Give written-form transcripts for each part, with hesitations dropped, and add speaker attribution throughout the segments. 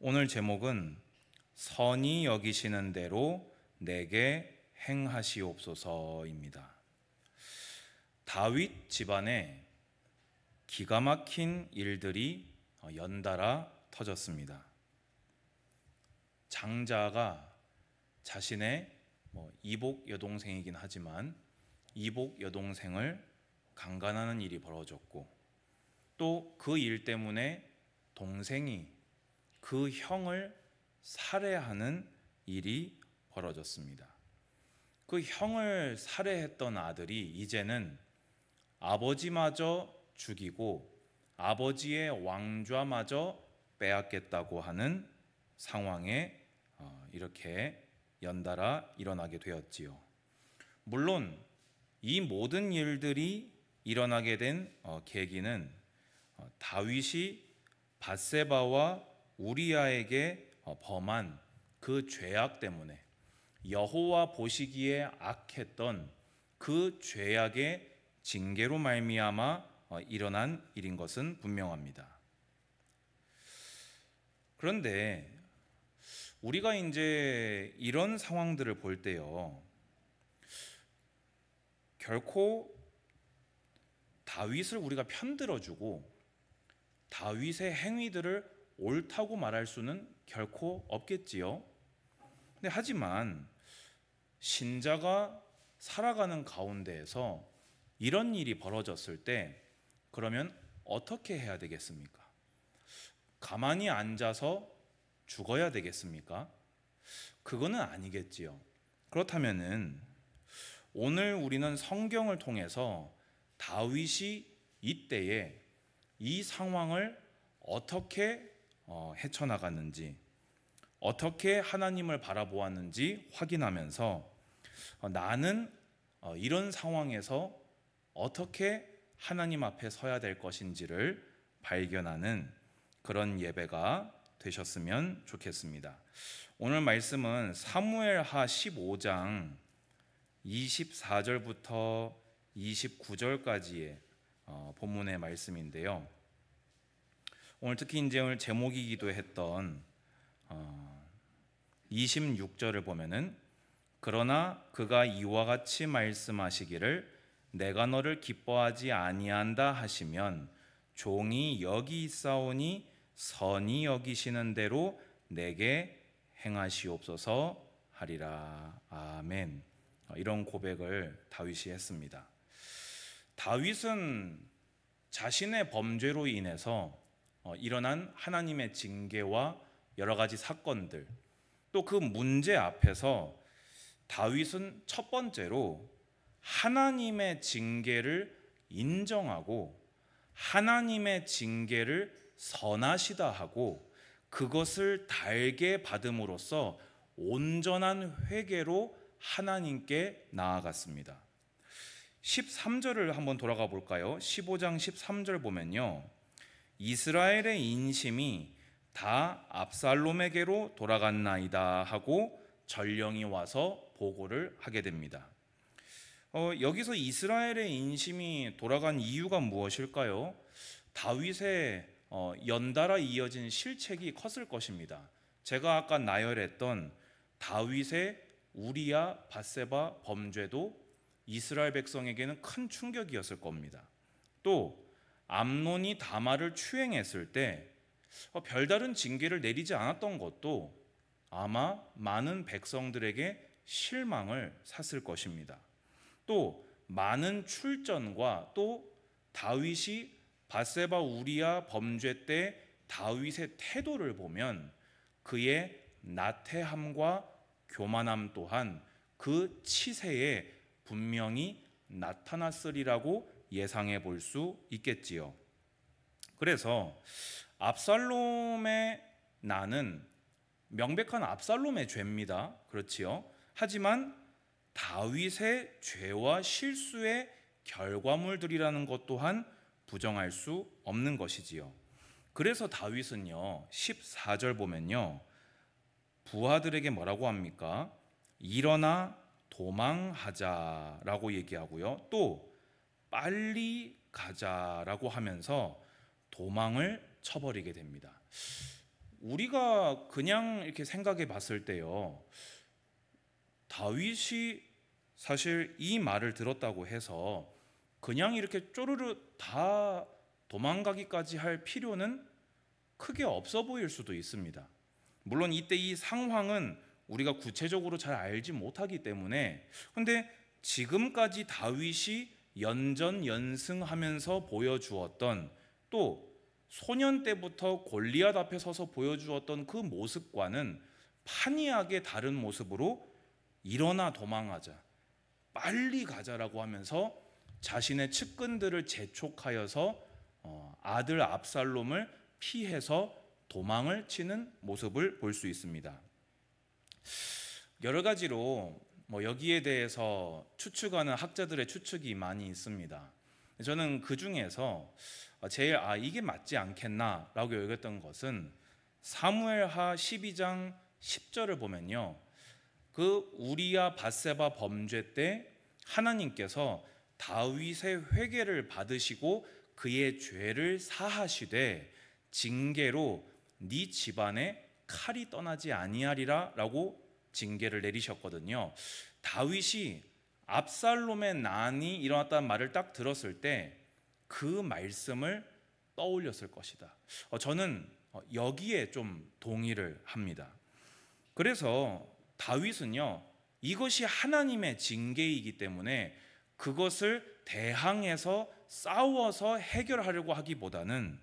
Speaker 1: 오늘 제목은 선히 여기시는 대로 내게 행하시옵소서입니다. 다윗 집안에 기가 막힌 일들이 연달아 터졌습니다. 장자가 자신의 이복 여동생이긴 하지만 이복 여동생을 강간하는 일이 벌어졌고, 또 그 일 때문에 동생이 그 형을 살해하는 일이 벌어졌습니다. 그 형을 살해했던 아들이 이제는 아버지마저 죽이고 아버지의 왕좌마저 빼앗겠다고 하는 상황에 이렇게 연달아 일어나게 되었지요. 물론 이 모든 일들이 일어나게 된 계기는 다윗이 밧세바와 우리아에게 범한 그 죄악 때문에, 여호와 보시기에 악했던 그 죄악의 징계로 말미암아 일어난 일인 것은 분명합니다. 그런데 우리가 이제 이런 상황들을 볼 때요, 결코 다윗을 우리가 편들어주고 다윗의 행위들을 옳다고 말할 수는 결코 없겠지요. 근데 하지만 신자가 살아가는 가운데에서 이런 일이 벌어졌을 때 그러면 어떻게 해야 되겠습니까? 가만히 앉아서 죽어야 되겠습니까? 그거는 아니겠지요. 그렇다면은 오늘 우리는 성경을 통해서 다윗이 이때에 이 상황을 어떻게 헤쳐나갔는지, 어떻게 하나님을 바라보았는지 확인하면서 나는 이런 상황에서 어떻게 하나님 앞에 서야 될 것인지를 발견하는 그런 예배가 되셨으면 좋겠습니다. 오늘 말씀은 사무엘하 15장 24절부터 29절까지의 본문의 말씀인데요. 오늘 특히 이제 오늘 제목이기도 했던 26절을 보면은, 그러나 그가 이와 같이 말씀하시기를 내가 너를 기뻐하지 아니한다 하시면 종이 여기 있사오니 선히 여기시는 대로 내게 행하시옵소서 하리라. 아멘. 이런 고백을 다윗이 했습니다. 다윗은 자신의 범죄로 인해서 일어난 하나님의 징계와 여러 가지 사건들, 또 그 문제 앞에서 다윗은 첫 번째로 하나님의 징계를 인정하고 하나님의 징계를 선하시다 하고 그것을 달게 받음으로써 온전한 회개로 하나님께 나아갔습니다. 13절을 한번 돌아가 볼까요? 15장 13절 보면요, 이스라엘의 인심이 다 압살롬에게로 돌아갔나이다 하고 전령이 와서 보고를 하게 됩니다. 여기서 이스라엘의 인심이 돌아간 이유가 무엇일까요? 다윗의 연달아 이어진 실책이 컸을 것입니다. 제가 아까 나열했던 다윗의 우리아 밧세바 범죄도 이스라엘 백성에게는 큰 충격이었을 겁니다. 또 암논이 다말을 추행했을 때 별다른 징계를 내리지 않았던 것도 아마 많은 백성들에게 실망을 샀을 것입니다. 또 많은 출전과 또 다윗이 밧세바 우리아 범죄 때 다윗의 태도를 보면 그의 나태함과 교만함 또한 그 치세에 분명히 나타났으리라고 예상해 볼 수 있겠지요. 그래서 압살롬의 나는 명백한 압살롬의 죄입니다. 그렇지요. 하지만 다윗의 죄와 실수의 결과물들이라는 것 또한 부정할 수 없는 것이지요. 그래서 다윗은요, 14절 보면요, 부하들에게 뭐라고 합니까? 일어나 도망하자라고 얘기하고요, 또 빨리 가자라고 하면서 도망을 쳐버리게 됩니다. 우리가 그냥 이렇게 생각해 봤을 때요, 다윗이 사실 이 말을 들었다고 해서 그냥 이렇게 쪼르르 다 도망가기까지 할 필요는 크게 없어 보일 수도 있습니다. 물론 이때 이 상황은 우리가 구체적으로 잘 알지 못하기 때문에, 근데 지금까지 다윗이 연전연승하면서 보여주었던, 또 소년 때부터 골리앗 앞에 서서 보여주었던 그 모습과는 판이하게 다른 모습으로 일어나 도망하자, 빨리 가자라고 하면서 자신의 측근들을 재촉하여서 아들 압살롬을 피해서 도망을 치는 모습을 볼 수 있습니다. 여러 가지로 여기에 대해서 추측하는 학자들의 추측이 많이 있습니다. 저는 그 중에서 제일 이게 맞지 않겠나라고 여겼던 것은 사무엘하 12장 10절을 보면요, 그 우리야 밧세바 범죄 때 하나님께서 다윗의 회개를 받으시고 그의 죄를 사하시되 징계로 네 집안에 칼이 떠나지 아니하리라 라고 징계를 내리셨거든요. 다윗이 압살롬의 난이 일어났다는 말을 딱 들었을 때 그 말씀을 떠올렸을 것이다. 저는 여기에 좀 동의를 합니다. 그래서 다윗은요, 이것이 하나님의 징계이기 때문에 그것을 대항해서 싸워서 해결하려고 하기보다는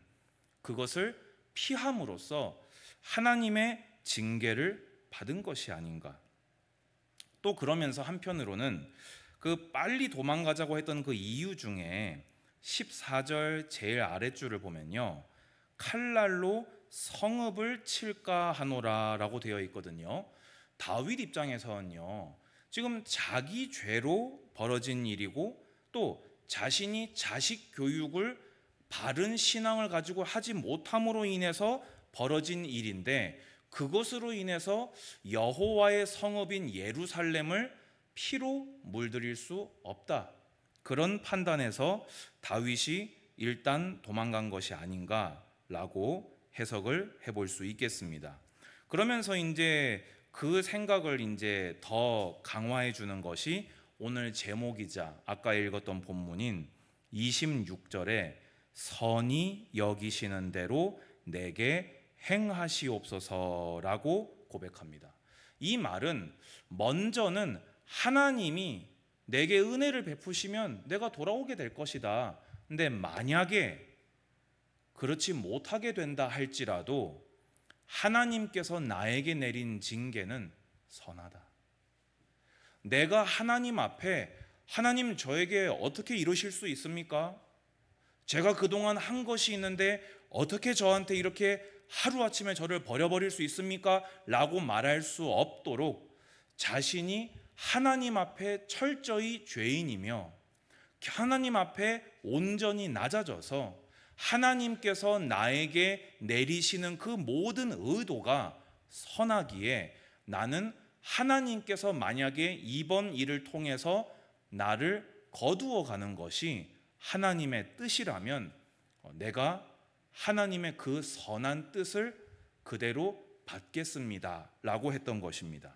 Speaker 1: 그것을 피함으로써 하나님의 징계를 받은 것이 아닌가. 또 그러면서 한편으로는 그 빨리 도망가자고 했던 그 이유 중에 14절 제일 아랫줄을 보면요, 칼날로 성읍을 칠까 하노라 라고 되어 있거든요. 다윗 입장에서는요, 지금 자기 죄로 벌어진 일이고 또 자신이 자식 교육을 바른 신앙을 가지고 하지 못함으로 인해서 벌어진 일인데, 그것으로 인해서 여호와의 성읍인 예루살렘을 피로 물들일 수 없다, 그런 판단에서 다윗이 일단 도망간 것이 아닌가라고 해석을 해볼 수 있겠습니다. 그러면서 이제 그 생각을 이제 더 강화해 주는 것이 오늘 제목이자 아까 읽었던 본문인 26절에 선히 여기시는 대로 내게 행하시옵소서라고 고백합니다. 이 말은 먼저는 하나님이 내게 은혜를 베푸시면 내가 돌아오게 될 것이다. 근데 만약에 그렇지 못하게 된다 할지라도 하나님께서 나에게 내린 징계는 선하다. 내가 하나님 앞에, 하나님 저에게 어떻게 이러실 수 있습니까? 제가 그동안 한 것이 있는데 어떻게 저한테 이렇게 하루아침에 저를 버려버릴 수 있습니까? 라고 말할 수 없도록 자신이 하나님 앞에 철저히 죄인이며 하나님 앞에 온전히 낮아져서 하나님께서 나에게 내리시는 그 모든 의도가 선하기에 나는 하나님께서 만약에 이번 일을 통해서 나를 거두어 가는 것이 하나님의 뜻이라면 내가 하나님의 그 선한 뜻을 그대로 받겠습니다 라고 했던 것입니다.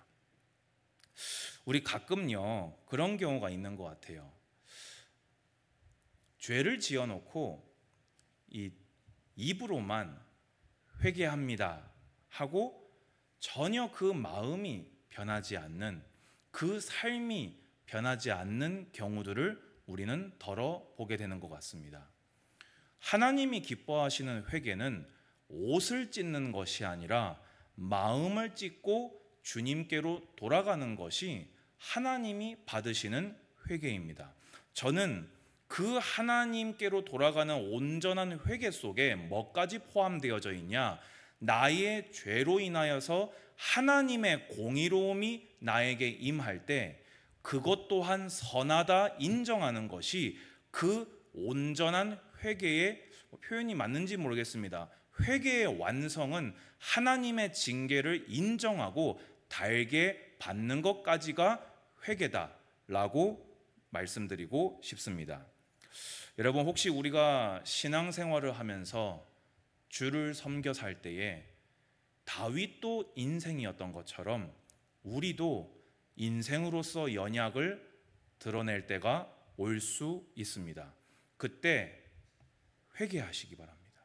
Speaker 1: 우리 가끔요 그런 경우가 있는 것 같아요. 죄를 지어놓고 입으로만 회개합니다 하고 전혀 그 마음이 변하지 않는, 그 삶이 변하지 않는 경우들을 우리는 덜어 보게 되는 것 같습니다. 하나님이 기뻐하시는 회개는 옷을 찢는 것이 아니라 마음을 찢고 주님께로 돌아가는 것이 하나님이 받으시는 회개입니다. 저는 그 하나님께로 돌아가는 온전한 회개 속에 뭐까지 포함되어져 있냐? 나의 죄로 인하여서 하나님의 공의로움이 나에게 임할 때 그것 또한 선하다 인정하는 것이 그 온전한 회개의, 표현이 맞는지 모르겠습니다. 회개의 완성은 하나님의 징계를 인정하고 달게 받는 것까지가 회개다라고 말씀드리고 싶습니다. 여러분, 혹시 우리가 신앙생활을 하면서 주를 섬겨 살 때에 다윗도 인생이었던 것처럼 우리도 인생으로서 연약을 드러낼 때가 올 수 있습니다. 그때 회개하시기 바랍니다.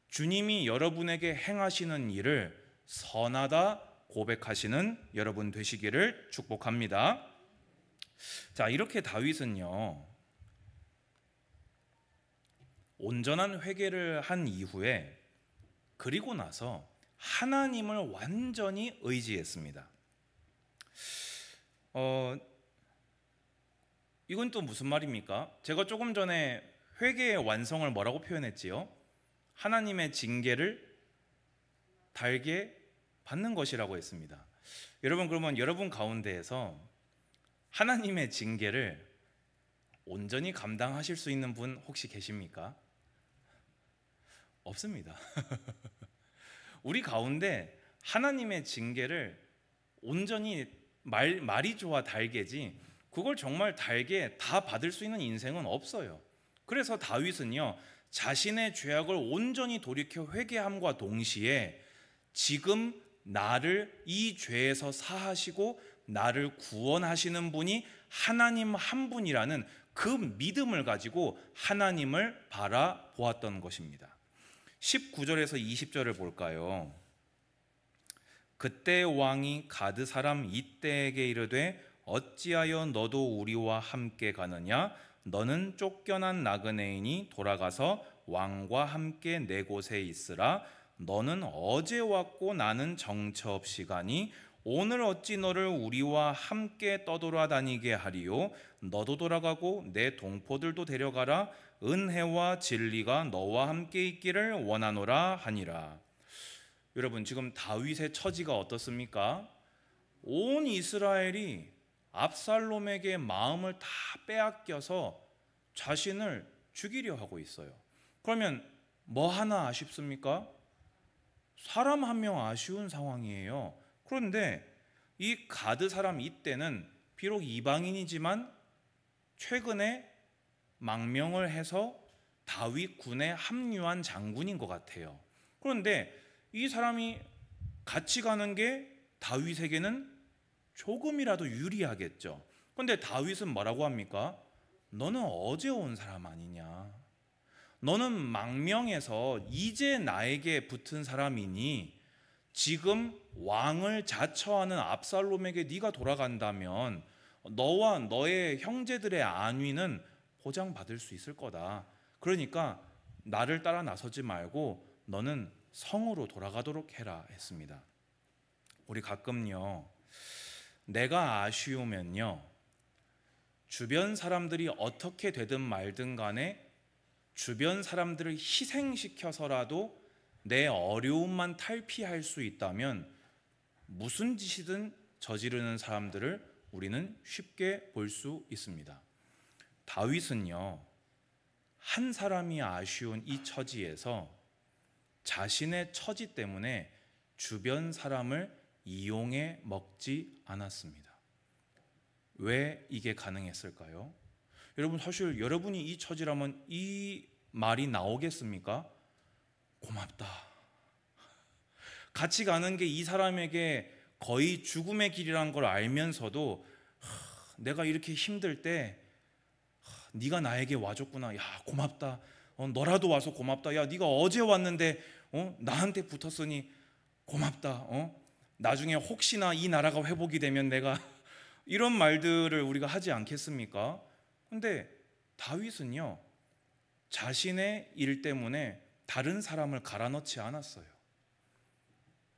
Speaker 1: 주님이 여러분에게 행하시는 일을 선하다 고백하시는 여러분 되시기를 축복합니다. 자, 이렇게 다윗은요, 온전한 회개를 한 이후에 그리고 나서 하나님을 완전히 의지했습니다. 이건 또 무슨 말입니까? 제가 조금 전에 회개의 완성을 뭐라고 표현했지요? 하나님의 징계를 달게 받는 것이라고 했습니다. 여러분, 그러면 여러분 가운데에서 하나님의 징계를 온전히 감당하실 수 있는 분 혹시 계십니까? 없습니다. 우리 가운데 하나님의 징계를 온전히 말이 좋아 달게지 그걸 정말 달게 다 받을 수 있는 인생은 없어요. 그래서 다윗은요, 자신의 죄악을 온전히 돌이켜 회개함과 동시에 지금 나를 이 죄에서 사하시고 나를 구원하시는 분이 하나님 한 분이라는 그 믿음을 가지고 하나님을 바라보았던 것입니다. 19절에서 20절을 볼까요? 그때 왕이 가드 사람 이때에게 이르되 어찌하여 너도 우리와 함께 가느냐? 너는 쫓겨난 나그네이니 돌아가서 왕과 함께 내 곳에 있으라. 너는 어제 왔고 나는 정처 없이 가니 오늘 어찌 너를 우리와 함께 떠돌아다니게 하리요? 너도 돌아가고 내 동포들도 데려가라. 은혜와 진리가 너와 함께 있기를 원하노라 하니라. 여러분, 지금 다윗의 처지가 어떻습니까? 온 이스라엘이 압살롬에게 마음을 다 빼앗겨서 자신을 죽이려 하고 있어요. 그러면 뭐 하나 아쉽습니까? 사람 한 명 아쉬운 상황이에요. 그런데 이 가드 사람 이때는 비록 이방인이지만 최근에 망명을 해서 다윗 군에 합류한 장군인 것 같아요. 그런데 이 사람이 같이 가는 게 다윗에게는 조금이라도 유리하겠죠. 그런데 다윗은 뭐라고 합니까? 너는 어제 온 사람 아니냐? 너는 망명해서 이제 나에게 붙은 사람이니 지금 왕을 자처하는 압살롬에게 네가 돌아간다면 너와 너의 형제들의 안위는 보장받을 수 있을 거다. 그러니까 나를 따라 나서지 말고 너는 성으로 돌아가도록 해라 했습니다. 우리 가끔요, 내가 아쉬우면요, 주변 사람들이 어떻게 되든 말든 간에 주변 사람들을 희생시켜서라도 내 어려움만 탈피할 수 있다면 무슨 짓이든 저지르는 사람들을 우리는 쉽게 볼 수 있습니다. 다윗은요, 한 사람이 아쉬운 이 처지에서 자신의 처지 때문에 주변 사람을 이용해 먹지 않았습니다. 왜 이게 가능했을까요? 여러분, 사실 여러분이 이 처지라면 이 말이 나오겠습니까? 고맙다. 같이 가는 게 이 사람에게 거의 죽음의 길이라는 걸 알면서도 내가 이렇게 힘들 때 네가 나에게 와줬구나. 야, 고맙다. 너라도 와서 고맙다. 야, 네가 어제 왔는데 나한테 붙었으니 고맙다. 나중에 혹시나 이 나라가 회복이 되면 내가 이런 말들을 우리가 하지 않겠습니까? 근데 다윗은요, 자신의 일 때문에 다른 사람을 갈아넣지 않았어요.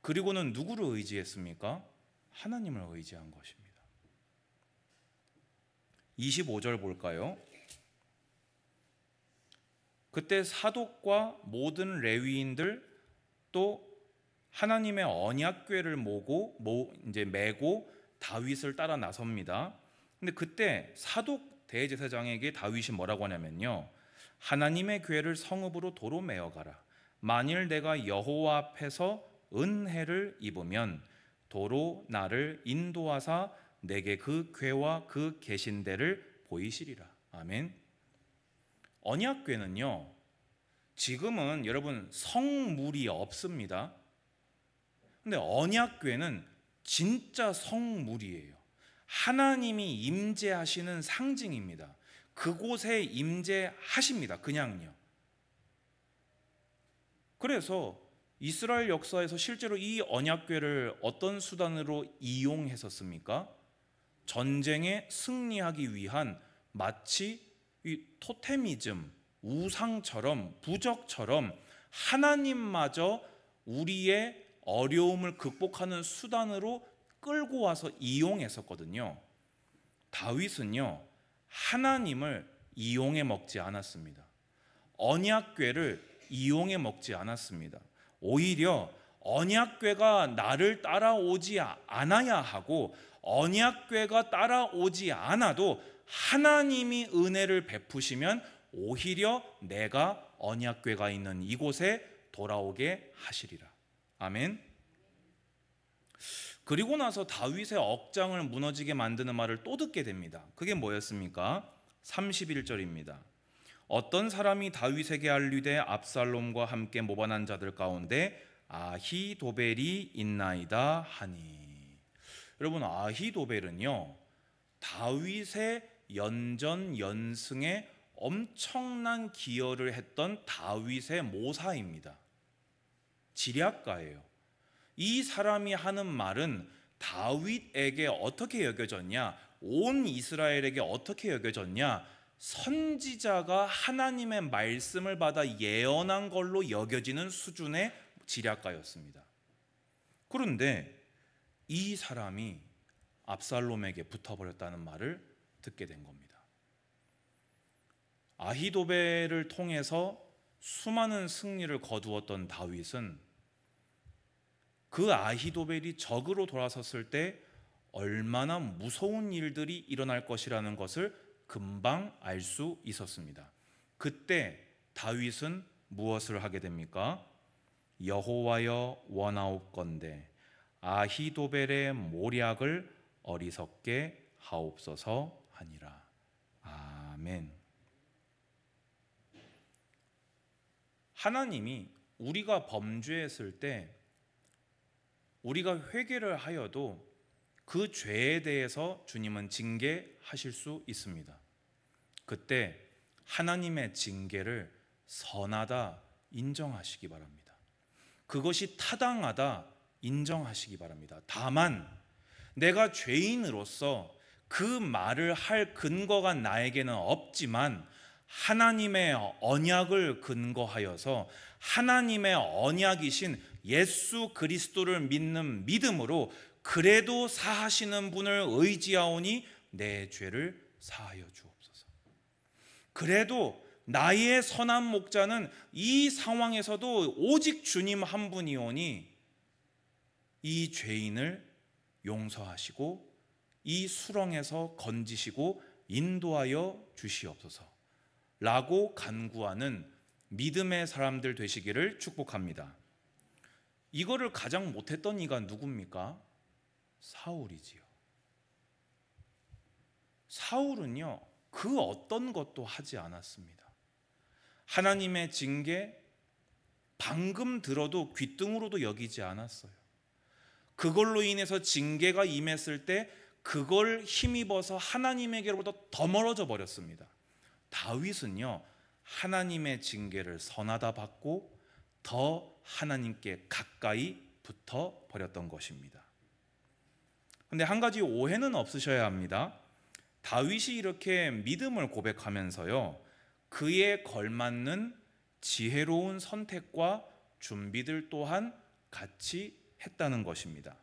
Speaker 1: 그리고는 누구를 의지했습니까? 하나님을 의지한 것입니다. 25절 볼까요? 그때 사독과 모든 레위인들 또 하나님의 언약궤를 메고 다윗을 따라 나섭니다. 근데 그때 사독 대제사장에게 다윗이 뭐라고 하냐면요, 하나님의 궤를 성읍으로 도로 메어가라. 만일 내가 여호와 앞에서 은혜를 입으면 도로 나를 인도하사 내게 그 궤와 그 계신대를 보이시리라. 아멘. 언약궤는요, 지금은 여러분 성물이 없습니다. 근데 언약궤는 진짜 성물이에요. 하나님이 임재하시는 상징입니다. 그곳에 임재하십니다. 그냥요. 그래서 이스라엘 역사에서 실제로 이 언약궤를 어떤 수단으로 이용했었습니까? 전쟁에 승리하기 위한 마치 이 토테미즘, 우상처럼, 부적처럼 하나님마저 우리의 어려움을 극복하는 수단으로 끌고 와서 이용했었거든요. 다윗은요, 하나님을 이용해 먹지 않았습니다. 언약궤를 이용해 먹지 않았습니다. 오히려 언약궤가 나를 따라오지 않아야 하고, 언약궤가 따라오지 않아도 하나님이 은혜를 베푸시면 오히려 내가 언약궤가 있는 이곳에 돌아오게 하시리라. 아멘. 그리고 나서 다윗의 억장을 무너지게 만드는 말을 또 듣게 됩니다. 그게 뭐였습니까? 31절입니다. 어떤 사람이 다윗에게 알리되 압살롬과 함께 모반한 자들 가운데 아히도벨이 있나이다 하니. 여러분, 아히도벨은요, 다윗의 연전연승에 엄청난 기여를 했던 다윗의 모사입니다. 지략가예요. 이 사람이 하는 말은 다윗에게 어떻게 여겨졌냐, 온 이스라엘에게 어떻게 여겨졌냐, 선지자가 하나님의 말씀을 받아 예언한 걸로 여겨지는 수준의 지략가였습니다. 그런데 이 사람이 압살롬에게 붙어버렸다는 말을 듣게 된 겁니다. 아히도벨을 통해서 수많은 승리를 거두었던 다윗은 그 아히도벨이 적으로 돌아섰을 때 얼마나 무서운 일들이 일어날 것이라는 것을 금방 알 수 있었습니다. 그때 다윗은 무엇을 하게 됩니까? 여호와여 원하옵건대 아히도벨의 모략을 어리석게 하옵소서 하니라. 아멘. 하나님이 우리가 범죄했을 때 우리가 회개를 하여도 그 죄에 대해서 주님은 징계하실 수 있습니다. 그때 하나님의 징계를 선하다 인정하시기 바랍니다. 그것이 타당하다 인정하시기 바랍니다. 다만 내가 죄인으로서 그 말을 할 근거가 나에게는 없지만 하나님의 언약을 근거하여서 하나님의 언약이신 예수 그리스도를 믿는 믿음으로 그래도 사하시는 분을 의지하오니 내 죄를 사하여 주옵소서. 그래도 나의 선한 목자는 이 상황에서도 오직 주님 한 분이오니 이 죄인을 용서하시고 이 수렁에서 건지시고 인도하여 주시옵소서 라고 간구하는 믿음의 사람들 되시기를 축복합니다. 이거를 가장 못했던 이가 누굽니까? 사울이지요. 사울은요, 그 어떤 것도 하지 않았습니다. 하나님의 징계 방금 들어도 귓등으로도 여기지 않았어요. 그걸로 인해서 징계가 임했을 때 그걸 힘입어서 하나님에게로부터 더 멀어져 버렸습니다. 다윗은요, 하나님의 징계를 선하다 받고 더 하나님께 가까이 붙어 버렸던 것입니다. 그런데 한 가지 오해는 없으셔야 합니다. 다윗이 이렇게 믿음을 고백하면서요, 그에 걸맞는 지혜로운 선택과 준비들 또한 같이 했다는 것입니다.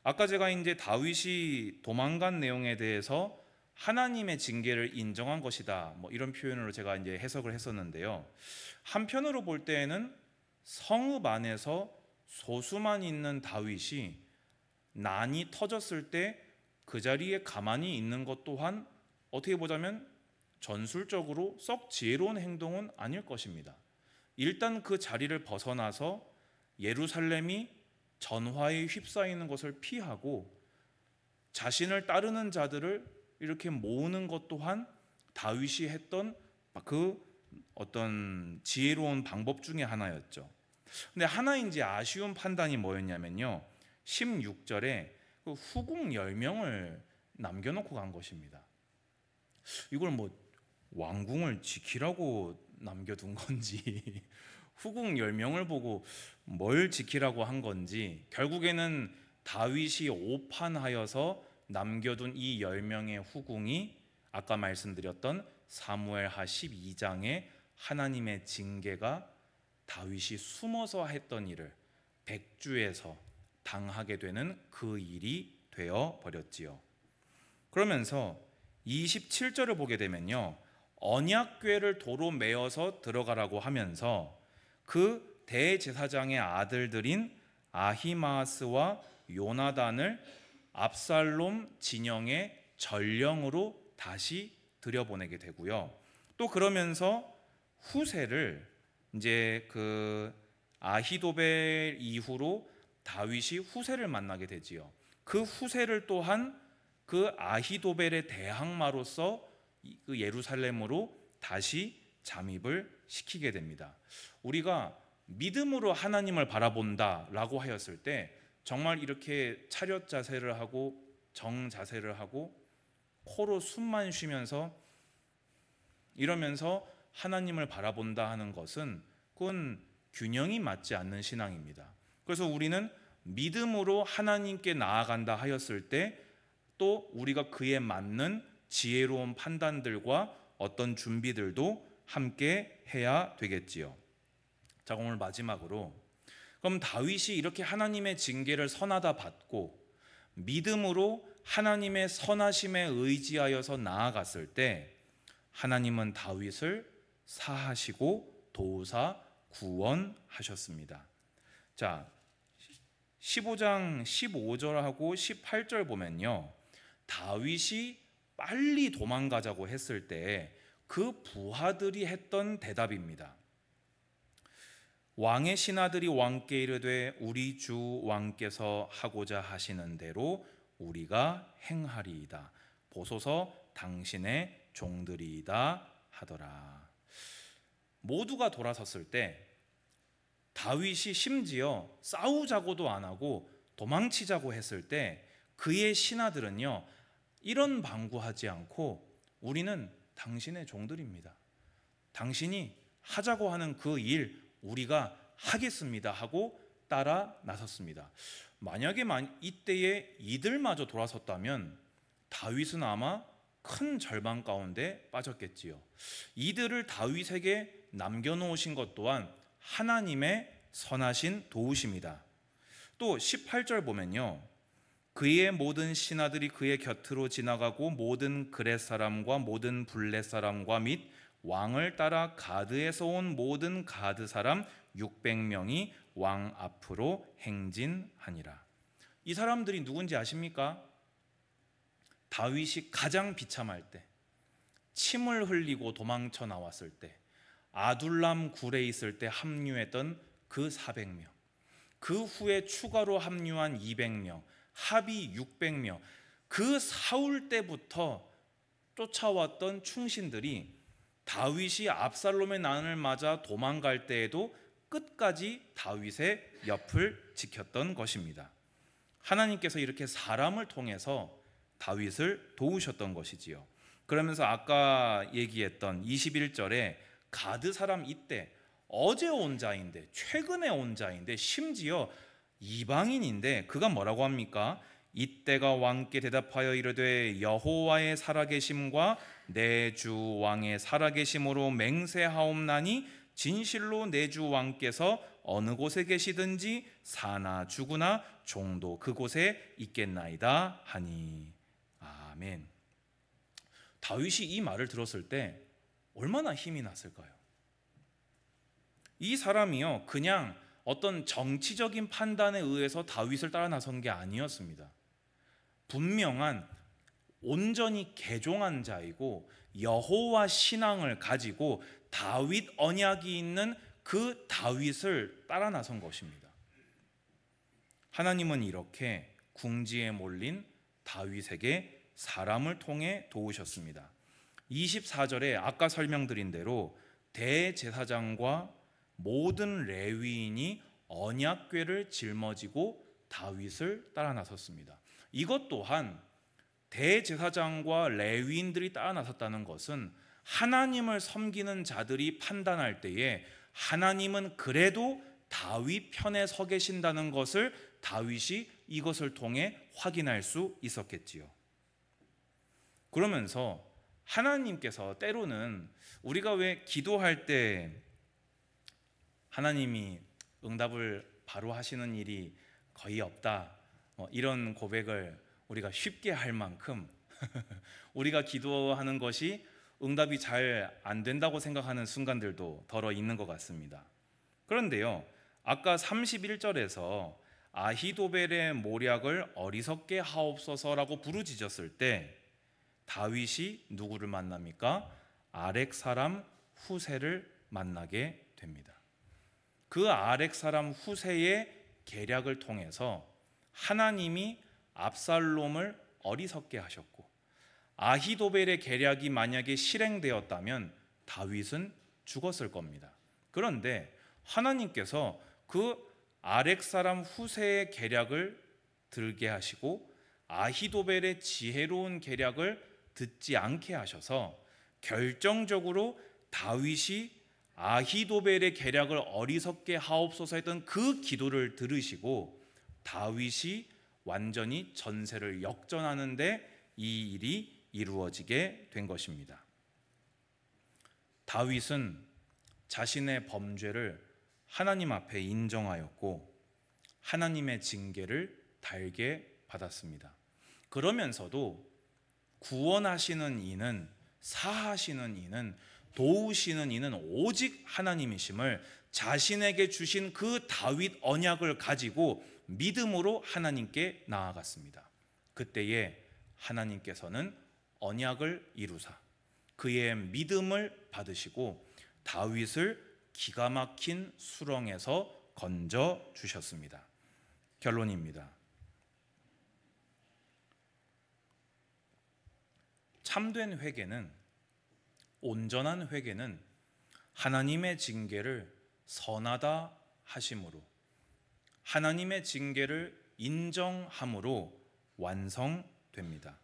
Speaker 1: 아까 제가 이제 다윗이 도망간 내용에 대해서 하나님의 징계를 인정한 것이다, 뭐 이런 표현으로 제가 이제 해석을 했었는데요. 한편으로 볼 때에는 성읍 안에서 소수만 있는 다윗이 난이 터졌을 때 그 자리에 가만히 있는 것 또한 어떻게 보자면 전술적으로 썩 지혜로운 행동은 아닐 것입니다. 일단 그 자리를 벗어나서 예루살렘이 전화에 휩싸이는 것을 피하고 자신을 따르는 자들을 이렇게 모으는 것 또한 다윗이 했던 그 어떤 지혜로운 방법 중에 하나였죠. 근데 하나 이제 아쉬운 판단이 뭐였냐면요, 16절에 그 후궁 10명을 남겨놓고 간 것입니다. 이걸 뭐 왕궁을 지키라고 남겨둔 건지 후궁 10명을 보고 뭘 지키라고 한 건지, 결국에는 다윗이 오판하여서 남겨둔 이 10명의 후궁이 아까 말씀드렸던 사무엘하 12장에 하나님의 징계가 다윗이 숨어서 했던 일을 백주에서 당하게 되는 그 일이 되어 버렸지요. 그러면서 27절을 보게 되면요, 언약궤를 도로 메어서 들어가라고 하면서 그 대제사장의 아들들인 아히마스와 요나단을 압살롬 진영의 전령으로 다시 들여보내게 되고요. 또 그러면서 후세를 이제 그 아히도벨 이후로 다윗이 후세를 만나게 되지요. 그 후세를 또한 그 아히도벨의 대항마로서 그 예루살렘으로 다시 잠입을 시키게 됩니다. 우리가 믿음으로 하나님을 바라본다라고 하였을 때 정말 이렇게 차렷 자세를 하고 정 자세를 하고 코로 숨만 쉬면서 이러면서 하나님을 바라본다 하는 것은 그건 균형이 맞지 않는 신앙입니다. 그래서 우리는 믿음으로 하나님께 나아간다 하였을 때 또 우리가 그에 맞는 지혜로운 판단들과 어떤 준비들도 함께 해야 되겠지요. 자, 오늘 마지막으로, 그럼 다윗이 이렇게 하나님의 징계를 선하다 받고 믿음으로 하나님의 선하심에 의지하여서 나아갔을 때 하나님은 다윗을 사하시고 도우사 구원하셨습니다. 자, 15장 15절하고 18절 보면요, 다윗이 빨리 도망가자고 했을 때 그 부하들이 했던 대답입니다. 왕의 신하들이 왕께 이르되 우리 주 왕께서 하고자 하시는 대로 우리가 행하리이다. 보소서 당신의 종들이이다 하더라. 모두가 돌아섰을 때 다윗이 심지어 싸우자고도 안 하고 도망치자고 했을 때 그의 신하들은요, 이런 방구하지 않고 우리는 당신의 종들입니다. 당신이 하자고 하는 그 일 우리가 하겠습니다 하고 따라 나섰습니다. 만약에 이때에 이들마저 돌아섰다면 다윗은 아마 큰 절망 가운데 빠졌겠지요. 이들을 다윗에게 남겨놓으신 것 또한 하나님의 선하신 도우심이다. 또 18절 보면요, 그의 모든 신하들이 그의 곁으로 지나가고 모든 그렛 사람과 모든 블렛 사람과 및 왕을 따라 가드에서 온 모든 가드 사람 600명이 왕 앞으로 행진하니라. 이 사람들이 누군지 아십니까? 다윗이 가장 비참할 때, 침을 흘리고 도망쳐 나왔을 때, 아둘람 굴에 있을 때 합류했던 그 400명, 그 후에 추가로 합류한 200명, 합이 600명, 그 사울 때부터 쫓아왔던 충신들이 다윗이 압살롬의 난을 맞아 도망갈 때에도 끝까지 다윗의 옆을 지켰던 것입니다. 하나님께서 이렇게 사람을 통해서 다윗을 도우셨던 것이지요. 그러면서 아까 얘기했던 21절에 가드 사람, 이때 어제 온 자인데, 최근에 온 자인데, 심지어 이방인인데 그가 뭐라고 합니까? 이때가 왕께 대답하여 이르되 여호와의 살아계심과 내 주 왕의 살아계심으로 맹세하옵나니 진실로 내 주 왕께서 어느 곳에 계시든지 사나 죽으나 종도 그곳에 있겠나이다 하니. 아멘. 다윗이 이 말을 들었을 때 얼마나 힘이 났을까요? 이 사람이요, 그냥 어떤 정치적인 판단에 의해서 다윗을 따라 나선 게 아니었습니다. 분명한 온전히 개종한 자이고 여호와 신앙을 가지고 다윗 언약이 있는 그 다윗을 따라 나선 것입니다. 하나님은 이렇게 궁지에 몰린 다윗에게 사람을 통해 도우셨습니다. 24절에 아까 설명드린 대로 대제사장과 모든 레위인이 언약궤를 짊어지고 다윗을 따라 나섰습니다. 이것 또한 대제사장과 레위인들이 따라 나섰다는 것은 하나님을 섬기는 자들이 판단할 때에 하나님은 그래도 다윗 편에 서 계신다는 것을 다윗이 이것을 통해 확인할 수 있었겠지요. 그러면서 하나님께서 때로는 우리가 왜 기도할 때 하나님이 응답을 바로 하시는 일이 거의 없다, 이런 고백을 우리가 쉽게 할 만큼 우리가 기도하는 것이 응답이 잘 안 된다고 생각하는 순간들도 덜어 있는 것 같습니다. 그런데요, 아까 31절에서 아히도벨의 모략을 어리석게 하옵소서라고 부르짖었을 때 다윗이 누구를 만납니까? 아렉 사람 후세를 만나게 됩니다. 그 아렉 사람 후세의 계략을 통해서 하나님이 압살롬을 어리석게 하셨고, 아히도벨의 계략이 만약에 실행되었다면 다윗은 죽었을 겁니다. 그런데 하나님께서 그 아렉 사람 후세의 계략을 들게 하시고 아히도벨의 지혜로운 계략을 듣지 않게 하셔서 결정적으로 다윗이 아히도벨의 계략을 어리석게 하옵소서 했던 그 기도를 들으시고 다윗이 완전히 전세를 역전하는데 이 일이 이루어지게 된 것입니다. 다윗은 자신의 범죄를 하나님 앞에 인정하였고 하나님의 징계를 달게 받았습니다. 그러면서도 구원하시는 이는, 사하시는 이는, 도우시는 이는 오직 하나님이심을 자신에게 주신 그 다윗 언약을 가지고 믿음으로 하나님께 나아갔습니다. 그때에 하나님께서는 언약을 이루사 그의 믿음을 받으시고 다윗을 기가 막힌 수렁에서 건져 주셨습니다. 결론입니다. 참된 회개는, 온전한 회개는 하나님의 징계를 선하다 하심으로, 하나님의 징계를 인정함으로 완성됩니다.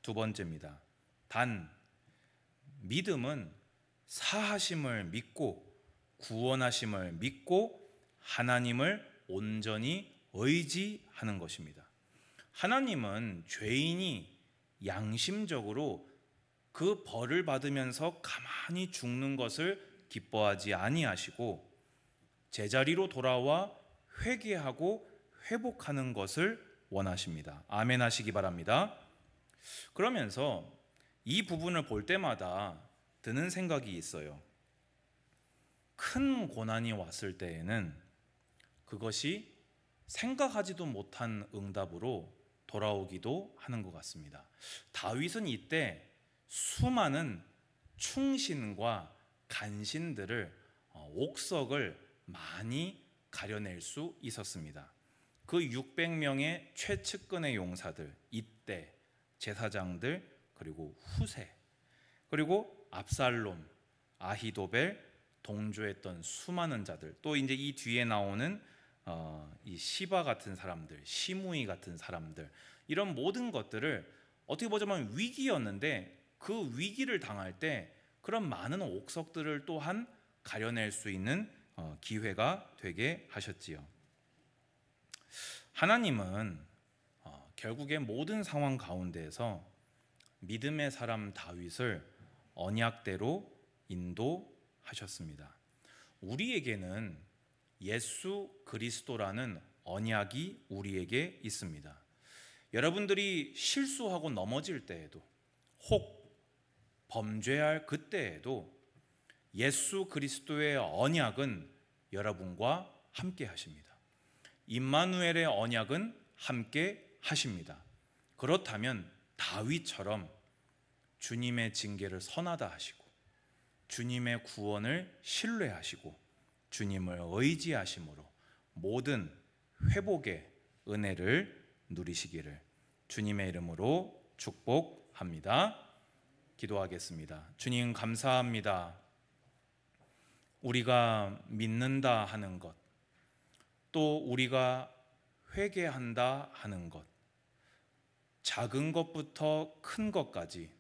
Speaker 1: 두 번째입니다. 단, 믿음은 사하심을 믿고 구원하심을 믿고 하나님을 온전히 의지하는 것입니다. 하나님은 죄인이 양심적으로 그 벌을 받으면서 가만히 죽는 것을 기뻐하지 아니하시고 제자리로 돌아와 회개하고 회복하는 것을 원하십니다. 아멘 하시기 바랍니다. 그러면서 이 부분을 볼 때마다 드는 생각이 있어요. 큰 고난이 왔을 때에는 그것이 생각하지도 못한 응답으로 돌아오기도 하는 것 같습니다. 다윗은 이때 수많은 충신과 간신들을, 옥석을 많이 가려낼 수 있었습니다. 그 600명의 최측근의 용사들, 이때 제사장들, 그리고 후세, 그리고 압살롬, 아히도벨, 동조했던 수많은 자들, 또 이제 이 뒤에 나오는 이 시바 같은 사람들, 시므이 같은 사람들, 이런 모든 것들을 어떻게 보자면 위기였는데 그 위기를 당할 때 그런 많은 옥석들을 또한 가려낼 수 있는 기회가 되게 하셨지요. 하나님은 결국에 모든 상황 가운데에서 믿음의 사람 다윗을 언약대로 인도하셨습니다. 우리에게는 예수 그리스도라는 언약이 우리에게 있습니다. 여러분들이 실수하고 넘어질 때에도, 혹 범죄할 그때에도 예수 그리스도의 언약은 여러분과 함께 하십니다. 임마누엘의 언약은 함께 하십니다. 그렇다면 다윗처럼 주님의 징계를 선하다 하시고 주님의 구원을 신뢰하시고 주님을 의지하심으로 모든 회복의 은혜를 누리시기를 주님의 이름으로 축복합니다. 기도하겠습니다. 주님 감사합니다. 우리가 믿는다 하는 것, 또 우리가 회개한다 하는 것, 작은 것부터 큰 것까지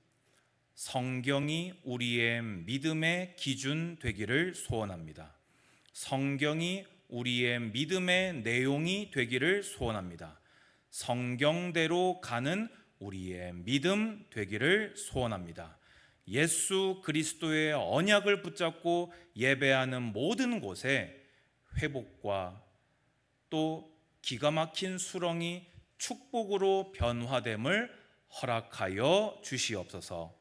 Speaker 1: 성경이 우리의 믿음의 기준 되기를 소원합니다. 성경이 우리의 믿음의 내용이 되기를 소원합니다. 성경대로 가는 우리의 믿음 되기를 소원합니다. 예수 그리스도의 언약을 붙잡고 예배하는 모든 곳에 회복과 또 기가 막힌 수렁이 축복으로 변화됨을 허락하여 주시옵소서.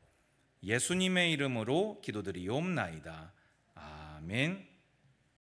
Speaker 1: 예수님의 이름으로 기도드리옵나이다. 아멘.